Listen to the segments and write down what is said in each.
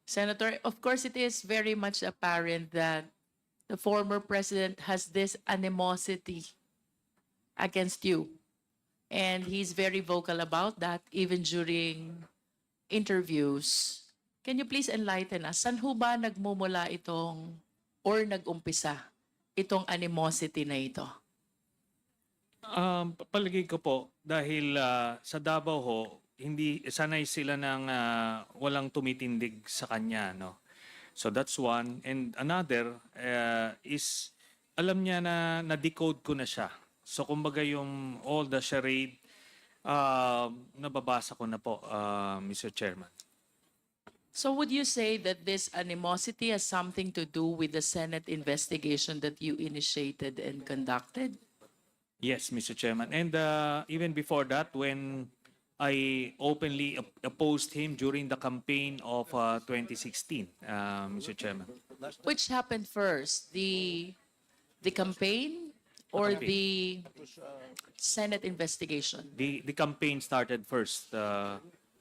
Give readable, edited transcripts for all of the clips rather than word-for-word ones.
Senator, of course, it is very much apparent that the former president has this animosity against you. And he's very vocal about that even during interviews. Can you please enlighten us? Saan ho ba nagmumula itong or nag-umpisa itong animosity na ito? Palagay ko po, dahil sa Davao ho, hindi sanay sila ng walang tumitindig sa kanya, no? So that's one. And another is, alam niya na na-decode ko na siya. So kumbaga yung all the charade, nababasa ko na po, Mr. Chairman. So would you say that this animosity has something to do with the Senate investigation that you initiated and conducted? Yes, Mr. Chairman. And even before that, when I openly opposed him during the campaign of 2016, Mr. Chairman. Which happened first? The campaign or the Senate investigation? The campaign started first, I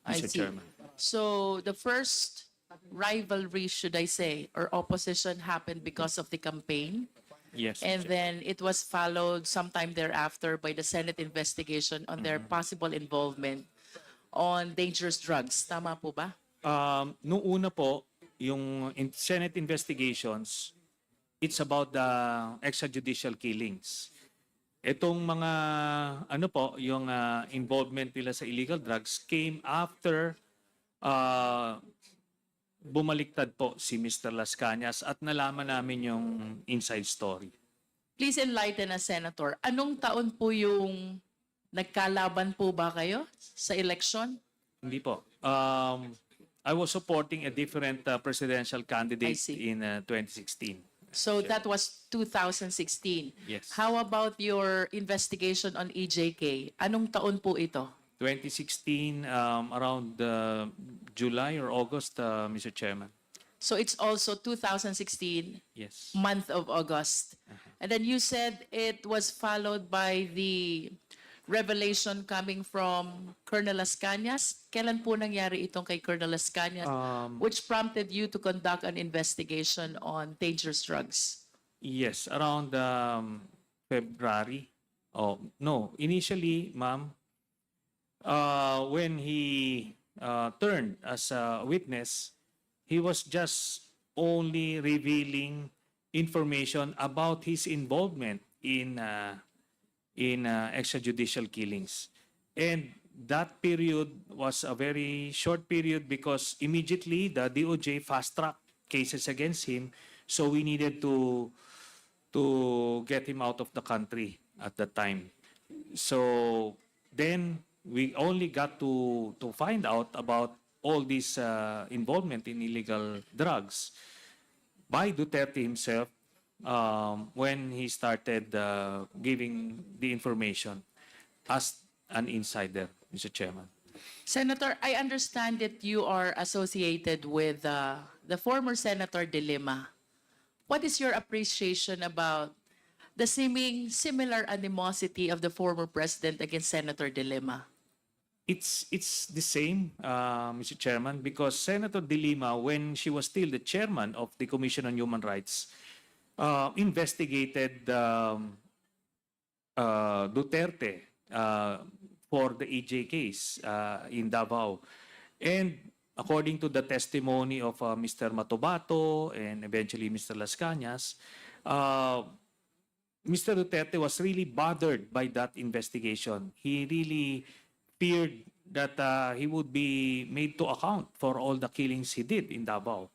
Mr. see. Chairman. So the first rivalry, should I say, or opposition happened because of the campaign. Yes, And Mr. then it was followed sometime thereafter by the Senate investigation on their possible involvement on dangerous drugs. Tama po ba? Nung una po, yung Senate investigations, it's about the extrajudicial killings. Itong mga, ano po, yung involvement nila sa illegal drugs came after bumaliktad po si Mr. Las Cañas at nalaman namin yung inside story. Please enlighten us, Senator. Anong taon po yung nagkalaban po ba kayo sa election? Hindi po. I was supporting a different presidential candidate I see. in 2016. So that was 2016. Yes. How about your investigation on EJK? Anong taon po ito? 2016, around July or August, Mr. Chairman. So it's also 2016, Yes. month of August. And then you said it was followed by the revelation coming from Colonel Las Cañas. Kailan po nangyari itong kay Colonel Las Cañas, which prompted you to conduct an investigation on dangerous drugs? Yes, around February. Oh, no. Initially, ma'am, when he turned as a witness, he was just only revealing information about his involvement in extrajudicial killings. And that period was a very short period because immediately the DOJ fast-tracked cases against him, so we needed to get him out of the country at that time. So then we only got to find out about all this involvement in illegal drugs by Duterte himself when he started giving the information as an insider, Mr. Chairman. Senator, I understand that you are associated with the former Senator De Lima. What is your appreciation about the seeming similar animosity of the former president against Senator De Lima? It's the same, Mr. Chairman, because Senator De Lima, when she was still the chairman of the Commission on Human Rights, investigated Duterte for the EJ case in Davao. And according to the testimony of Mr. Matobato and eventually Mr. Las Cañas, Mr. Duterte was really bothered by that investigation. He really feared that he would be made to account for all the killings he did in Davao.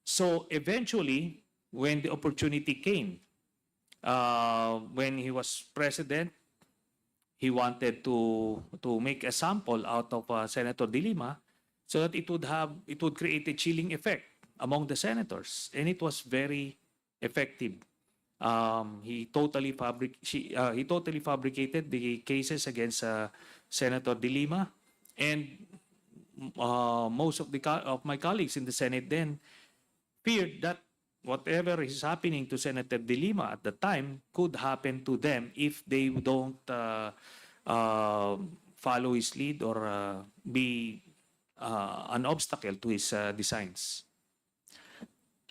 So eventually, when the opportunity came, when he was president, he wanted to make a sample out of Senator De Lima so that it would create a chilling effect among the senators, and it was very effective. He totally fabricated the cases against Senator De Lima, and most of my colleagues in the Senate then feared that whatever is happening to Senator De Lima at the time could happen to them if they don't follow his lead or be an obstacle to his designs.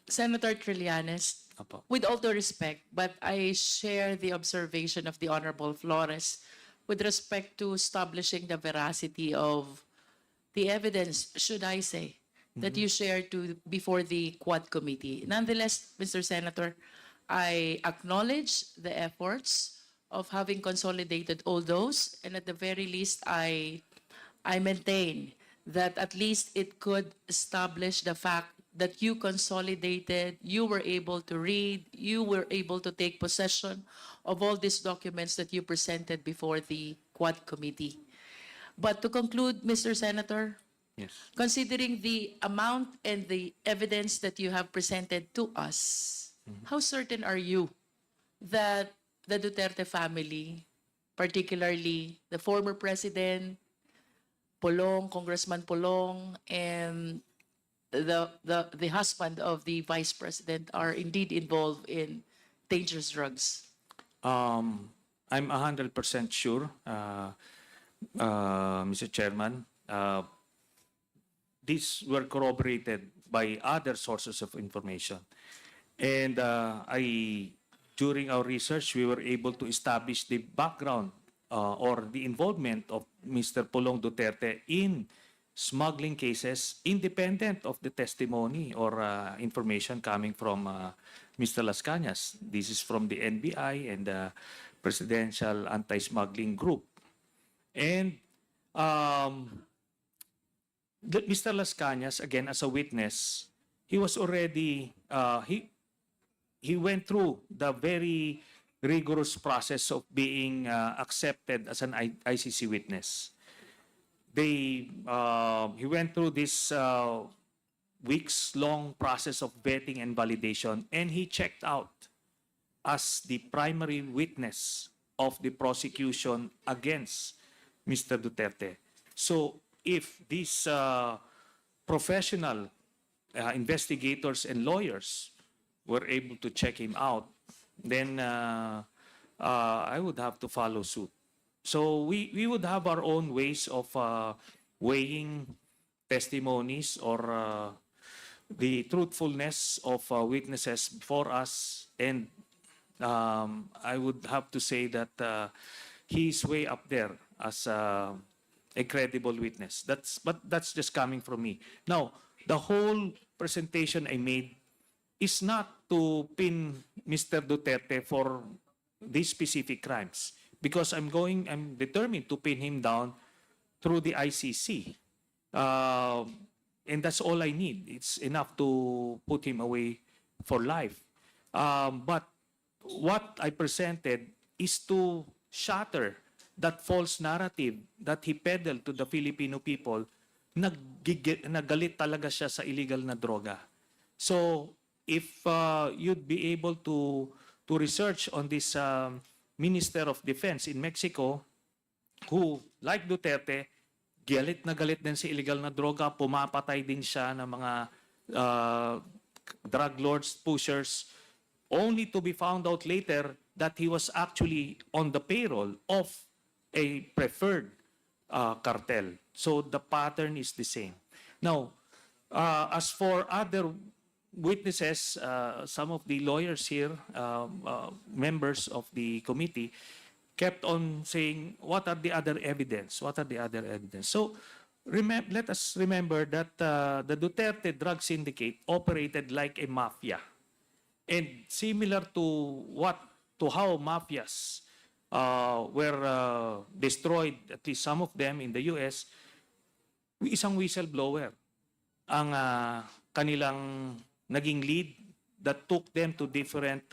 Senator Trillanes, Apo. with all due respect, but I share the observation of the Honorable Flores with respect to establishing the veracity of the evidence, should I say, that you shared before the Quad Committee. Nonetheless, Mr. Senator, I acknowledge the efforts of having consolidated all those, and at the very least, I maintain that at least it could establish the fact that you consolidated, you were able to read, you were able to take possession of all these documents that you presented before the Quad Committee. But to conclude, Mr. Senator, Yes. considering the amount and the evidence that you have presented to us, how certain are you that the Duterte family, particularly the former president, Polong, Congressman Polong, and the husband of the vice president are indeed involved in dangerous drugs? I'm 100% sure, Mr. Chairman. These were corroborated by other sources of information. And during our research, we were able to establish the background or the involvement of Mr. Polong Duterte in smuggling cases independent of the testimony or information coming from Mr. Las Cañas. This is from the NBI and the Presidential Anti-Smuggling Group. And Mr. Las Cañas, again, as a witness, he was already, he went through the very rigorous process of being accepted as an ICC witness. He went through this weeks-long process of vetting and validation, and he checked out as the primary witness of the prosecution against Mr. Duterte. So if these professional investigators and lawyers were able to check him out, then I would have to follow suit. So we would have our own ways of weighing testimonies or the truthfulness of witnesses before us. And I would have to say that he's way up there as a credible witness. But that's just coming from me. Now, the whole presentation I made is not to pin Mr. Duterte for these specific crimes, because I'm determined to pin him down through the ICC. And that's all I need. It's enough to put him away for life. But what I presented is to shatter that false narrative that he peddled to the Filipino people. Nagalit talaga siya sa illegal na droga. So if you'd be able to research on this Minister of Defense in Mexico, who, like Duterte, galit na galit din sa illegal na droga, pumapatay din siya ng mga drug lords, pushers, only to be found out later that he was actually on the payroll of a preferred cartel. So the pattern is the same. Now, as for other witnesses, some of the lawyers here, members of the committee, kept on saying, what are the other evidence? What are the other evidence? So let us remember that the Duterte drug syndicate operated like a mafia. And similar to how mafias were destroyed, at least some of them in the US, isang whistleblower ang kanilang naging lead that took them to different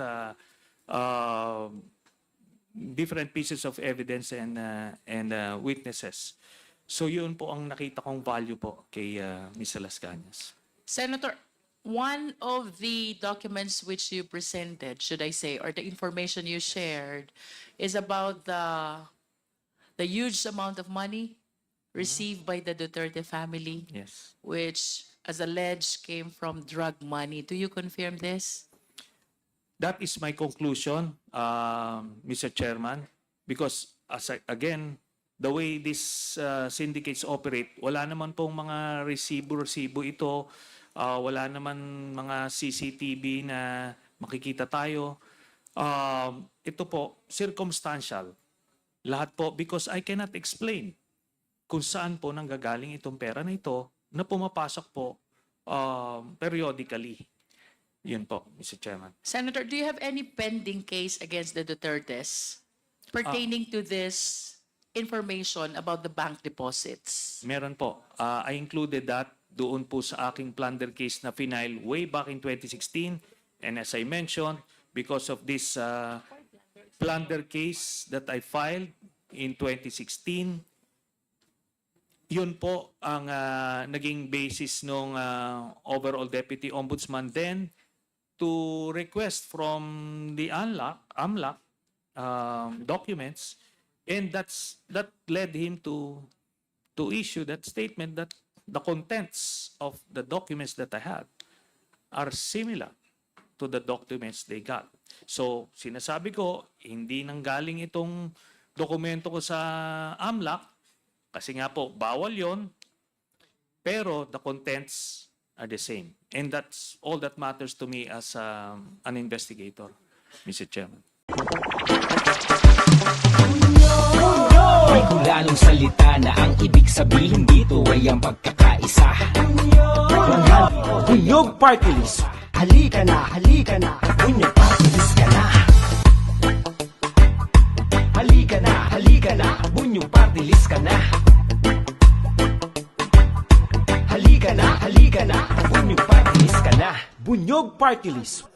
pieces of evidence and witnesses. So yun po ang nakita kong value po kay Mr. Las Cañas. Senator, one of the documents which you presented, should I say, or the information you shared, is about the huge amount of money received by the Duterte family, Yes. which, as alleged, came from drug money. Do you confirm this? That is my conclusion, Mr. Chairman, because again, the way these syndicates operate, wala naman pong mga resibo ito, wala naman mga CCTV na makikita tayo. Ito po, circumstantial. Lahat po, because I cannot explain kung saan po nanggagaling itong pera na ito na pumapasok po periodically. Yun po, Mr. Chairman. Senator, do you have any pending case against the Dutertes pertaining to this information about the bank deposits? Meron po. I included that doon po sa aking plunder case na final way back in 2016. And as I mentioned, because of this plunder case that I filed in 2016, yun po ang naging basis ng overall Deputy Ombudsman then to request from the AMLAC documents, and that led him to issue that statement that the contents of the documents that I had are similar to the documents they got. So, sinasabi ko, hindi nanggaling itong dokumento ko sa AMLAC kasi nga po, bawal yon, pero the contents are the same. And that's all that matters to me as an investigator, Mr. Chairman. May kulanong salita na ang ibig sabihin dito ay ang pagkakaisa. Bunyog Party List. Halika na, Bunyog Party List ka na. Halika na, Bunyog Party List ka na. Halika na, Bunyog Party List ka na. Bunyog Party List.